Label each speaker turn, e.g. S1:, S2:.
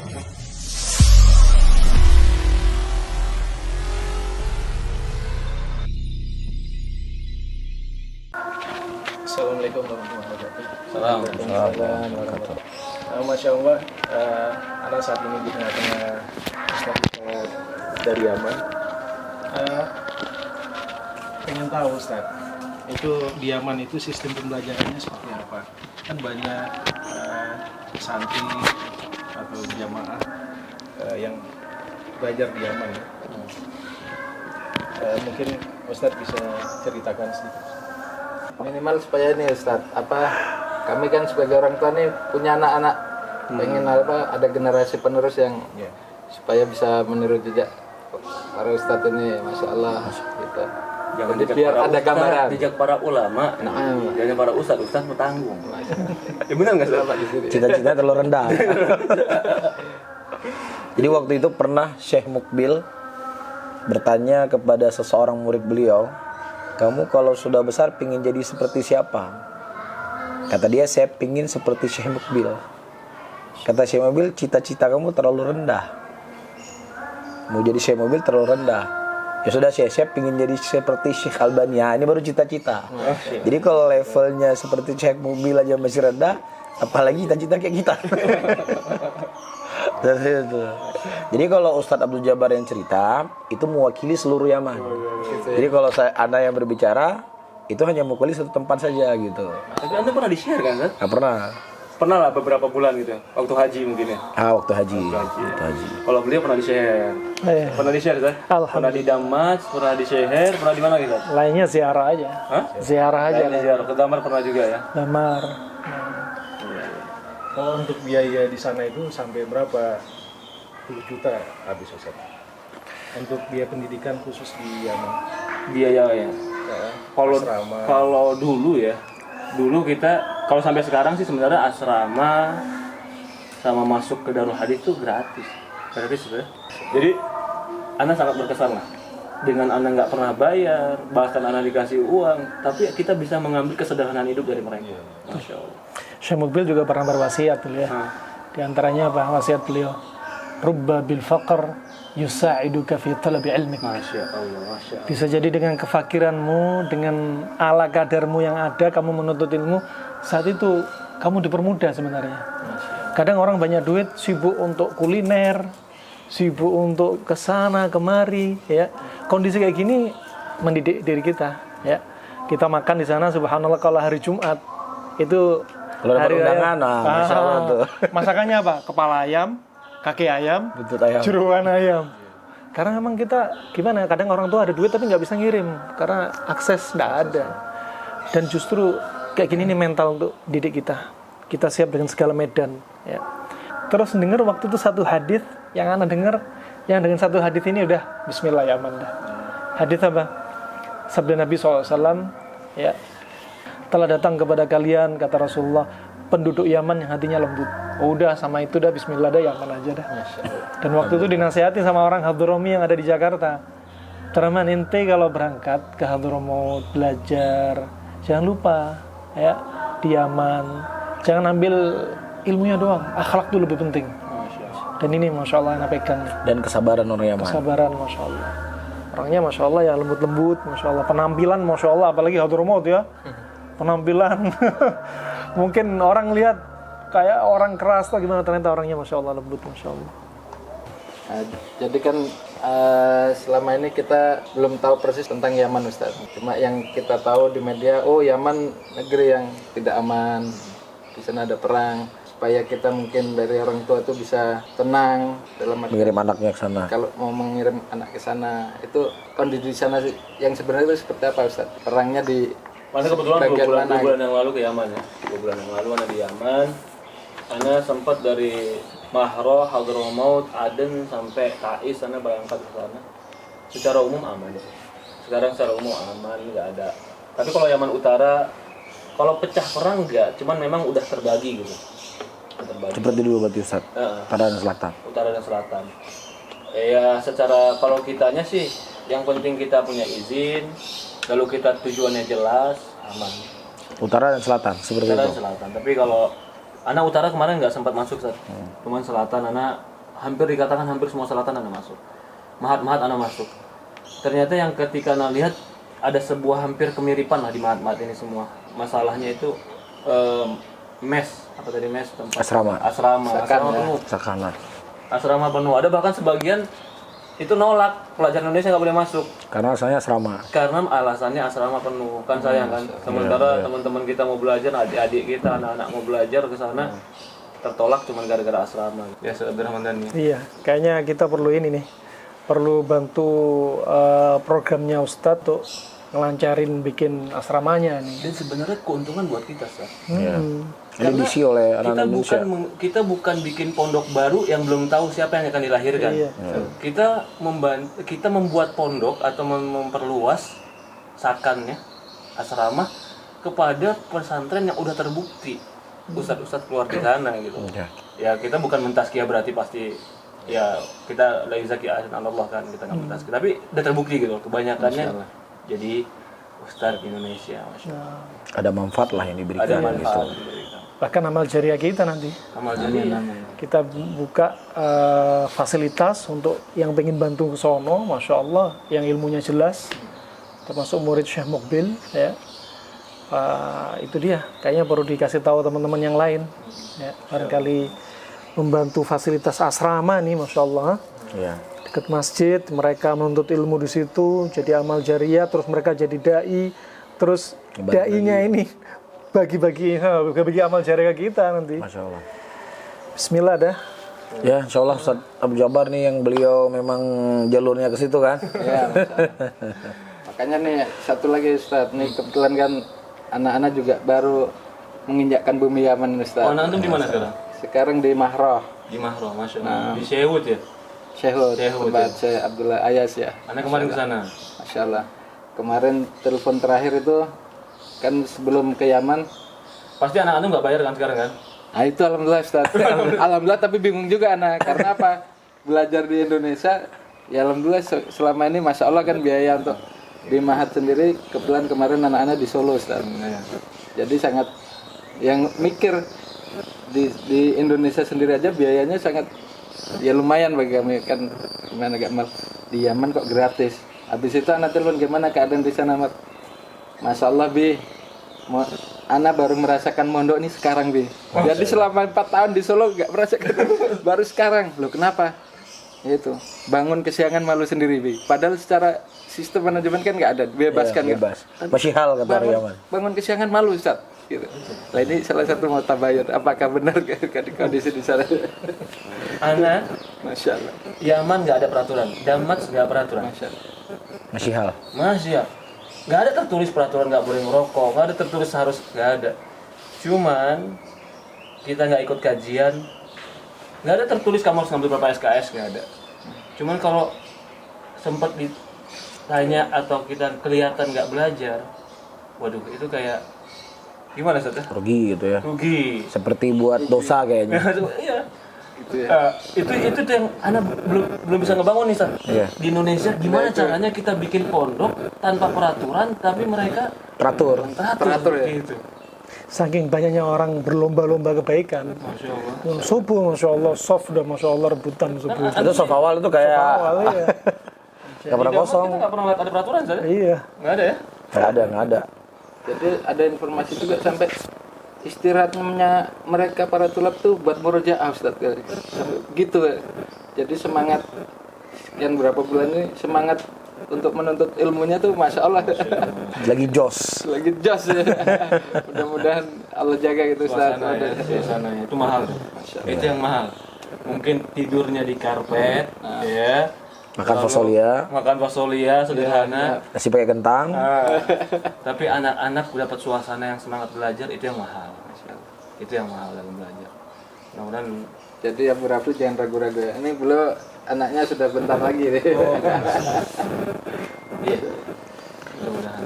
S1: Assalamualaikum warahmatullahi wabarakatuh.
S2: Assalamualaikum warahmatullahi wabarakatuh.
S1: Masya Allah, Ana saat ini di tengah-tengah Ustaz dari Yaman. Pengen tahu Ustaz, itu di Yaman itu sistem pembelajarannya seperti apa? Kan banyak santri atau jamaah yang belajar di Yaman. Mungkin Ustaz bisa ceritakan sedikit.
S2: Minimal supaya ini Ustaz, kami kan sebagai orang tua nih punya anak-anak, pengen ada generasi penerus yang supaya bisa meniru jejak para Ustadz ini, Masya Allah gitu.
S3: Jangan
S2: jadi biar ada gambaran
S3: jejak para ulama, jangan para ustadz bertanggung. Ya benar nggak sih?
S4: Cita-cita terlalu rendah. Jadi waktu itu pernah Syekh Mukbil bertanya kepada seseorang murid beliau, kamu kalau sudah besar pingin jadi seperti siapa? Kata dia, saya pingin seperti Syekh Mukbil. Kata Syekh Mukbil, cita-cita kamu terlalu rendah. Mau jadi Syekh Mukbil terlalu rendah. Ya sudah, saya pingin jadi seperti Syekh Albani. Ya, ini baru cita-cita. Jadi kalau levelnya seperti Syekh Mukbil aja masih rendah, apalagi cita-cita kayak kita. Jadi kalau Ustadz Abdul Jabbar yang cerita, itu mewakili seluruh Yaman. Jadi kalau Anda yang berbicara, itu hanya mewakili satu tempat saja gitu.
S3: Tapi Anda pernah di-share kan?
S4: Nggak pernah.
S3: Pernah lah beberapa bulan gitu, waktu haji mungkin ya.
S4: Waktu haji.
S3: Kalau beliau pernah di-share. Pernah di-share kan? Pernah di Damas, pernah di-share, pernah di mana gitu?
S5: Lainnya ziarah aja.
S3: Hah?
S5: Ziarah aja.
S3: Ziarah ke Damar pernah juga ya?
S5: Damar.
S1: Kalau untuk biaya di sana itu sampai berapa puluh juta habis Ustaz? Untuk biaya pendidikan khusus di Yaman.
S3: Biaya ya. Kalau dulu ya, dulu kita kalau sampai sekarang sih sebenarnya asrama sama masuk ke Darul Hadis itu gratis sebenarnya. Jadi Anda sangat berkesan lah. Dengan Anda nggak pernah bayar, bahkan Anda dikasih uang, tapi kita bisa mengambil kesederhanaan hidup dari mereka. Masya Allah.
S5: Syekh Mukbil juga pernah berwasiat beliau. Di antaranya apa wasiat beliau? Rubba bil faqr yusa'iduka fi talabi ilmik.
S3: Masya Allah, Masya Allah.
S5: Bisa jadi dengan kefakiranmu, dengan ala kadarmu yang ada, kamu menuntut ilmu, saat itu kamu dipermudah sebenarnya. Kadang orang banyak duit, sibuk untuk kuliner, sibuk untuk kesana kemari, ya. Kondisi kayak gini mendidik diri kita, ya. Kita makan di sana, subhanallah, kalau hari Jumat itu
S4: kalau dapat undangan, Masya Allah tuh.
S5: Masakannya apa? Kepala ayam, kaki ayam,
S4: Butut ayam,
S5: jeruan ayam. Karena memang kita gimana? Kadang orang tua ada duit tapi nggak bisa ngirim karena akses nggak ada. Dan justru kayak gini nih mental untuk didik kita. Kita siap dengan segala medan. Ya. Terus dengar waktu itu satu hadis yang Anda dengar, yang dengan satu hadis ini udah Bismillah ya aman dah. Hadis apa? Sabda Nabi SAW, ya. Telah datang kepada kalian, kata Rasulullah, penduduk Yaman yang hatinya lembut. Udah sama itu dah, Bismillah dah, Yaman aja dah. Dan waktu itu dinasihati sama orang Hadrami yang ada di Jakarta. Teman ente kalau berangkat ke Hadramaut belajar, jangan lupa ya di Yaman, jangan ambil ilmunya doang, akhlak itu lebih penting. Dan ini Masya Allah yang pegang.
S4: dan kesabaran orang Yaman.
S5: Kesabaran Masya Allah. Orangnya Masya Allah ya lembut-lembut, Masya Allah. Penampilan Masya Allah, apalagi Hadramaut ya. Penampilan mungkin orang lihat kayak orang keras atau gimana, ternyata orangnya Masya Allah lembut, Masya Allah.
S2: Jadi kan selama ini kita belum tahu persis tentang Yaman Ustaz. Cuma yang kita tahu di media, Yaman negeri yang tidak aman, di sana ada perang. Supaya kita mungkin dari orang tua itu bisa tenang dalam
S4: Mengirim anaknya ke sana.
S2: Kalau mau mengirim anak ke sana, itu kondisi di sana yang sebenarnya itu seperti apa Ustaz? Perangnya di
S3: Mana kebetulan
S2: bagian
S3: 2
S2: mana?
S3: bulan yang lalu ke Yaman ya. 2 bulan yang lalu Anda di Yaman. Anda sempat dari Mahroh, Hadramaut, Aden sampai Taiz, Anda berangkat ke sana. Secara umum aman. Sekarang secara umum aman, nggak ada. Tapi kalau Yaman Utara, kalau pecah perang nggak, cuman memang udah terbagi gitu. Terbagi.
S4: Seperti dulu berarti Ustaz, Utara dan Selatan.
S3: Utara dan Selatan. Ya secara kalau kitanya sih, yang penting kita punya izin, lalu kita tujuannya jelas, aman.
S4: Utara dan Selatan, seperti
S3: Utara
S4: itu.
S3: dan Selatan. Tapi kalau anak Utara kemarin nggak sempat masuk, Cuman Selatan anak hampir dikatakan hampir semua selatan Anda masuk. Mahat-mahat Anda masuk. Ternyata yang ketika Anda lihat ada sebuah hampir kemiripan lah di mahat-mahat ini semua. Masalahnya itu mes, apa tadi mes? Tempat
S4: Asrama.
S3: Asrama penuh.
S4: Sakana.
S3: Asrama penuh. Ada bahkan sebagian itu nolak pelajar Indonesia nggak boleh masuk
S4: Karena asalnya asrama.
S3: karena alasannya asrama penuh. Kan sayang kan. Sementara teman-teman kita mau belajar, adik-adik kita, anak-anak mau belajar ke sana tertolak cuma gara-gara asrama. Ya, Abdurrahman.
S5: Iya, kayaknya kita perlu ini nih, perlu bantu programnya Ustadz tuh ngelancarin bikin asramanya nih.
S3: Dan sebenarnya keuntungan buat kita, Sar.
S4: Ya. Ini diisi oleh anak Indonesia.
S3: Kita bukan bikin pondok baru yang belum tahu siapa yang akan dilahirkan.
S5: Iya.
S3: Kita membuat pondok atau memperluas sakannya asrama kepada pesantren yang udah terbukti. Ustadz-ustadz keluar di sana gitu.
S4: Ya.
S3: Ya kita bukan mentazkiyah berarti pasti ya kita la yuzaki Allah kan, kita nggak mentazkiyah, tapi udah terbukti gitu kebanyakannya jadi ustadz Indonesia, Masya Allah.
S4: Ada manfaat lah yang diberikan.
S3: Ada manfaat
S4: gitu.
S3: diberikan.
S5: Bahkan amal jariah kita nanti.
S3: Amal jariah.
S5: Kita buka fasilitas untuk yang pengen bantu ke sono, Masya Allah, yang ilmunya jelas, termasuk murid Syekh Mukbil, ya. Itu dia, kayaknya perlu dikasih tahu teman-teman yang lain, ya. Barangkali membantu fasilitas asrama nih, Masya Allah,
S4: Ya.
S5: dekat masjid, mereka menuntut ilmu di situ, jadi amal jariah, terus mereka jadi dai, terus dai-nya ini bagi-bagi amal jariah kita nanti.
S4: Masya Allah.
S5: Bismillah dah.
S4: Ya, insya Allah Ustaz Abu Jabar nih yang beliau memang jalurnya ke situ kan.
S2: Ya, makanya nih satu lagi Ustaz, nih kebetulan kan anak-anak juga baru menginjakkan bumi Yaman Ustaz.
S3: Oh, antum di mana sekarang?
S2: Sekarang di Mahroh,
S3: Di Mahroh, Masya Allah. Di Syehud ya?
S2: Syehud,
S3: Syehud,
S2: tempat Syekh Abdullah Ayas ya.
S3: Anda kemarin ke sana?
S2: Masya Allah. Kemarin telepon terakhir itu kan sebelum ke Yaman.
S3: Pasti anak antum nggak bayar kan sekarang kan?
S2: Nah itu alhamdulillah Ustaz. Alhamdulillah, tapi bingung juga anak. Karena apa? Belajar di Indonesia, ya alhamdulillah selama ini Masya Allah kan biaya untuk di Mahat sendiri. Kebetulan kemarin anak-anak di Solo Ustaz. Jadi sangat yang mikir di Indonesia sendiri aja biayanya sangat ya lumayan bagi kami kan. Gimana gak mal di Yaman kok gratis. Habis itu anak telepon gimana keadaan di sana Mat? Masya Allah Bi, Ana baru merasakan mondok ini sekarang Bi. Jadi selama 4 tahun di Solo gak merasakan, baru sekarang. Loh kenapa? Itu bangun kesiangan malu sendiri Bi. Padahal secara sistem manajemen kan gak ada, bebaskan
S4: Ya, bebas. Masih hal kata orang Yaman.
S2: bangun kesiangan malu Ustaz. Gitu. Nah ini salah satu mau tabayun. Apakah benar kondisi di sana?
S3: Ana,
S2: Masya Allah.
S3: Yaman nggak ada peraturan, Damat nggak peraturan.
S2: Masya Allah.
S4: Masih hal.
S3: Masih ya, nggak ada tertulis peraturan nggak boleh ngerokok, nggak ada tertulis harus, nggak ada. Cuman kita nggak ikut kajian, nggak ada tertulis kamu harus ngambil berapa SKS, nggak ada. Cuman kalau sempat ditanya atau kita kelihatan nggak belajar, waduh itu kayak gimana Ustaz?
S4: Rugi gitu ya.
S3: Rugi.
S4: Seperti buat dosa kayaknya.
S3: Iya. Itu yang anak belum bisa ngebangun nih Ustaz.
S4: Iya.
S3: Di Indonesia gimana caranya kita bikin pondok tanpa peraturan tapi mereka
S4: Teratur.
S2: Teratur ya?
S3: gitu.
S5: Saking banyaknya orang berlomba-lomba kebaikan.
S3: Masya Allah.
S5: Subuh, Masya Allah, soft udah Masya Allah, rebutan subuh.
S4: Itu soft awal itu kayak
S5: Awalnya ya.
S4: nggak pernah kosong.
S3: Kita nggak pernah lihat ada peraturan Ustaz?
S5: Iya.
S3: Nggak ada ya?
S4: Nggak ada.
S2: Jadi ada informasi juga sampai istirahatnya mereka para tulab tuh buat murojaah Ustaz. Gitu ya. Jadi semangat sekian berapa bulan ini semangat untuk menuntut ilmunya tuh Masya Allah.
S4: Lagi jos.
S2: Lagi jos ya. Mudah-mudahan Allah jaga gitu Ustaz.
S3: Suasananya itu mahal. Itu yang mahal. Mungkin tidurnya di karpet, ya.
S4: Makan fasolia.
S3: Makan fasolia sederhana.
S4: Nasi pakai kentang.
S3: Tapi anak-anak dapat suasana yang semangat belajar, itu yang mahal. Itu yang mahal dalam belajar. Mudah-mudahan.
S2: Jadi Abu Rafi jangan ragu-ragu ya. Ini beliau anaknya sudah bentar lagi nih.
S3: Iya. Mudah-mudahan.